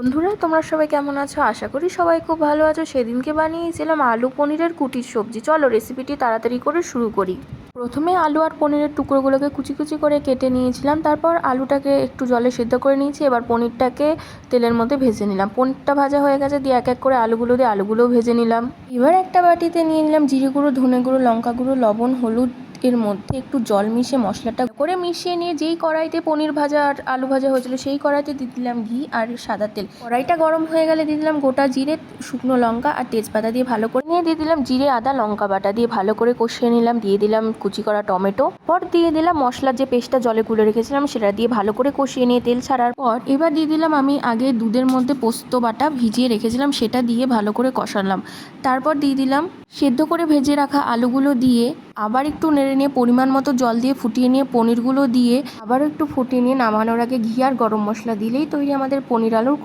বন্ধুরা, তোমরা সবাই কেমন আছো? আশা করি সবাই খুব ভালো আছো। সেদিনকে বানিয়েছিলাম আলু পনিরের কুটির সবজি। চলো রেসিপিটি তাড়াতাড়ি করে শুরু করি। প্রথমে আলু আর পনিরের টুকরোগুলোকে কুচি কুচি করে কেটে নিয়েছিলাম। তারপর আলুটাকে একটু জলে সেদ্ধ করে নিয়েছি। এবার পনিরটাকে তেলের মধ্যে ভেজে নিলাম। পনিরটা ভাজা হয়ে গেছে, দিয়ে এক এক করে আলুগুলোও ভেজে নিলাম। এবার একটা বাটিতে নিয়ে নিলাম জিরে গুঁড়ো, ধনে গুঁড়ো, লঙ্কা গুঁড়ো, লবণ, হলুদ। এর মধ্যে একটু জল মিশিয়ে মশলাটা করে মিশিয়ে নিয়ে যেই কড়াইতে পনির ভাজা আর আলু ভাজা হয়েছিল সেই কড়াইতে দিয়ে দিলাম ঘি আর সাদা তেল। কড়াইটা গরম হয়ে গেলে দিয়ে দিলাম গোটা জিরে, শুকনো লঙ্কা আর তেজপাতা দিয়ে ভালো করে নিয়ে দিয়ে দিলাম জিরে, আদা, লঙ্কা বাটা দিয়ে ভালো করে কষিয়ে নিলাম। দিয়ে দিলাম কুচি করা টমেটো, পর দিয়ে দিলাম মশলার যে পেস্টটা জলে গুলে রেখেছিলাম সেটা দিয়ে ভালো করে কষিয়ে নিয়ে তেল ছাড়ার পর এবার দিয়ে দিলাম আমি আগে দুধের মধ্যে পোস্ত বাটা ভিজিয়ে রেখেছিলাম, সেটা দিয়ে ভালো করে কষালাম। তারপর দিয়ে দিলাম সেদ্ধ করে ভেজে রাখা আলুগুলো দিয়ে আবার একটু নেড়ে নিয়ে পরিমাণ মতো জল দিয়ে ফুটিয়ে নিয়ে পনিরগুলো দিয়ে আবারও একটু ফুটিয়ে নিয়ে নামানোর আগে ঘি আর গরম মশলা দিলেই তৈরি আমাদের পনির আলুর